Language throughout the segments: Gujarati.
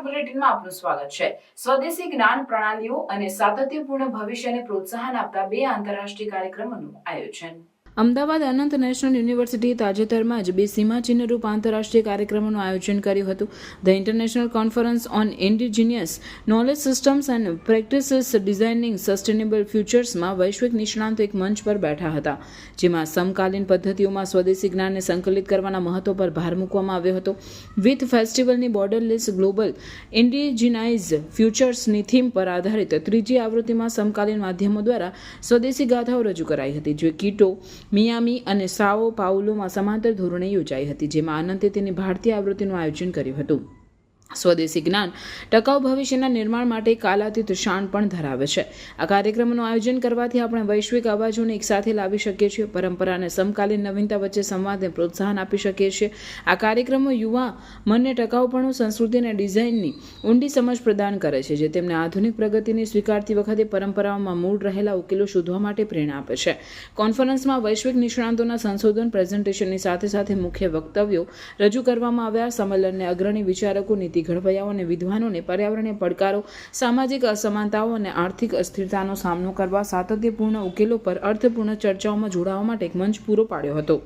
બુલેટિનમાં આપનું સ્વાગત છે। સ્વદેશી જ્ઞાન પ્રણાલીઓ અને સાતત્યપૂર્ણ ભવિષ્યને પ્રોત્સાહન આપતા બે આંતરરાષ્ટ્રીય કાર્યક્રમોનું આયોજન। અમદાવાદ અનંત નેશનલ યુનિવર્સિટીએ તાજેતરમાં જ બે સીમાચિહ્નરૂપ આંતરરાષ્ટ્રીય કાર્યક્રમોનું આયોજન કર્યું હતું। The international conference on indigenous knowledge systems and practices designing sustainable ફ્યુચર્સમાં વૈશ્વિક નિષ્ણાંતો એક મંચ પર બેઠા હતા, જેમાં સમકાલીન પદ્ધતિઓમાં સ્વદેશી જ્ઞાનને સંકલિત કરવાના મહત્વ પર ભાર મૂકવામાં આવ્યો હતો। વિથ ફેસ્ટિવલની બોર્ડરલેસ ગ્લોબલ ઇન્ડિજિનાઇઝ ફ્યુચર્સની થીમ પર આધારિત ત્રીજી આવૃત્તિમાં સમકાલીન માધ્યમો દ્વારા સ્વદેશી ગાથાઓ રજૂ કરાઈ હતી, જે કીટો, મિયામી અને સાઓ પાઉલોમાં સમાંતર ધોરણે યોજાઈ હતી, જેમાં આનંદે તેની ભારતીય આવૃત્તિનું આયોજન કર્યું હતું। સ્વદેશી જ્ઞાન ટકાઉ ભવિષ્યના નિર્માણ માટે કાલાતીત શાન પણ ધરાવે છે। આ કાર્યક્રમનું આયોજન કરવાથી આપણે વૈશ્વિક અવાજોને એકસાથે લાવી શકીએ છીએ, પરંપરા અને સમકાલીન નવીનતા વચ્ચે સંવાદને પ્રોત્સાહન આપી શકીએ છીએ। આ કાર્યક્રમો યુવા મનને ટકાઉપણું, સંસ્કૃતિ અને ડિઝાઇનની ઊંડી સમજ પ્રદાન કરે છે, જે તેમને આધુનિક પ્રગતિને સ્વીકારતી વખતે પરંપરાઓમાં મૂળ રહેલા ઉકેલો શોધવા માટે પ્રેરણા આપે છે। કોન્ફરન્સમાં વૈશ્વિક નિષ્ણાંતોના સંશોધન પ્રેઝન્ટેશનની સાથે સાથે મુખ્ય વક્તવ્યો રજૂ કરવામાં આવ્યા। સંમેલનને અગ્રણી વિચારકો, નીતિ ઘડવૈયાઓ અને વિદ્વાનોને પર્યાવરણીય પડકારો, સામાજિક અસમાનતાઓ અને આર્થિક અસ્થિરતાનો સામનો કરવા સાતત્યપૂર્ણ ઉકેલો પર અર્થપૂર્ણ ચર્ચાઓમાં જોડાવા માટે એક મંચ પૂરો પાડ્યો હતો।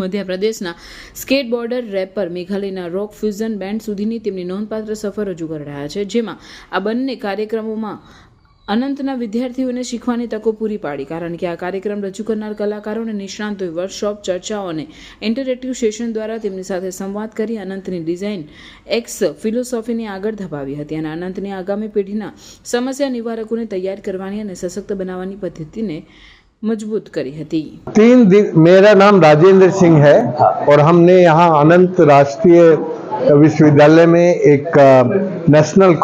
મધ્યપ્રદેશના સ્કેટબોર્ડર રેપર મેઘાલયના રોક ફ્યુઝન બેન્ડ સુધીની તેમની નોંધપાત્ર સફર રજૂ કરી રહ્યા છે, જેમાં આ બંને કાર્યક્રમોમાં અનંતના વિદ્યાર્થીઓને શીખવાની તકો પૂરી પાડી, કારણ કે આ કાર્યક્રમ રજૂ કરનાર કલાકારો અને નિષ્ણાંતોએ વર્કશોપ, ચર્ચાઓ અને ઇન્ટરેક્ટિવ સેશન દ્વારા તેમની સાથે સંવાદ કરી અનંતની ડિઝાઇન એક્સ ફિલોસોફીને આગળ ધપાવી હતી અને અનંતની આગામી પેઢીના સમસ્યા નિવારકોને તૈયાર કરવાની અને સશક્ત બનાવવાની પદ્ધતિને मजबूत करी હતી। 3 दिन मेरा नाम राजेंद्र सिंह है और हमने यहाँ अनंत राष्ट्रीय विश्वविद्यालय में एक नेशनल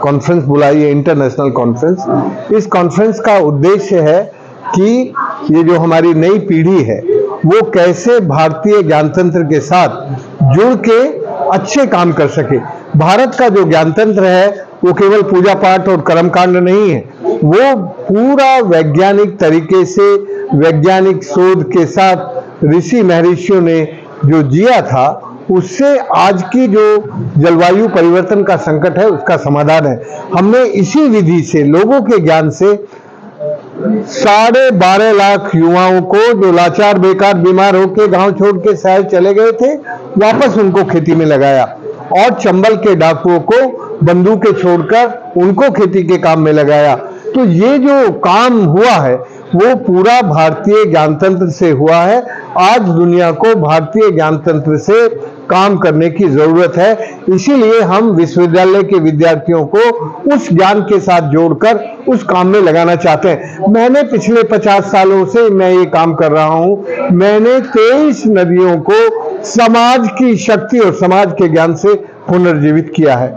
कॉन्फ्रेंस बुलाई है, इंटरनेशनल कॉन्फ्रेंस। इस कॉन्फ्रेंस का उद्देश्य है कि ये जो हमारी नई पीढ़ी है वो कैसे भारतीय ज्ञानतंत्र के साथ जुड़ के अच्छे काम कर सके। भारत का जो ज्ञानतंत्र है वो केवल पूजा पाठ और कर्मकांड नहीं है, वो पूरा वैज्ञानिक तरीके से वैज्ञानिक शोध के साथ ऋषि महर्षियों ने जो जिया था उससे आज की जो जलवायु परिवर्तन का संकट है उसका समाधान है। हमने इसी विधि से लोगों के ज्ञान से 12.5 लाख युवाओं को जो लाचार, बेकार, बीमार होकर गांव छोड़ के शहर चले गए थे, वापस उनको खेती में लगाया और चंबल के डाकुओं को बंदूकें छोड़कर उनको खेती के काम में लगाया। तो ये जो काम हुआ है वो पूरा भारतीय ज्ञानतंत्र से हुआ है। आज दुनिया को भारतीय ज्ञानतंत्र से काम करने की जरूरत है, इसीलिए हम विश्वविद्यालय के विद्यार्थियों को उस ज्ञान के साथ जोड़कर उस काम में लगाना चाहते हैं। मैंने पिछले 50 सालों से मैं ये काम कर रहा हूँ। मैंने 23 नदियों को समाज की शक्ति और समाज के ज्ञान से पुनर्जीवित किया है।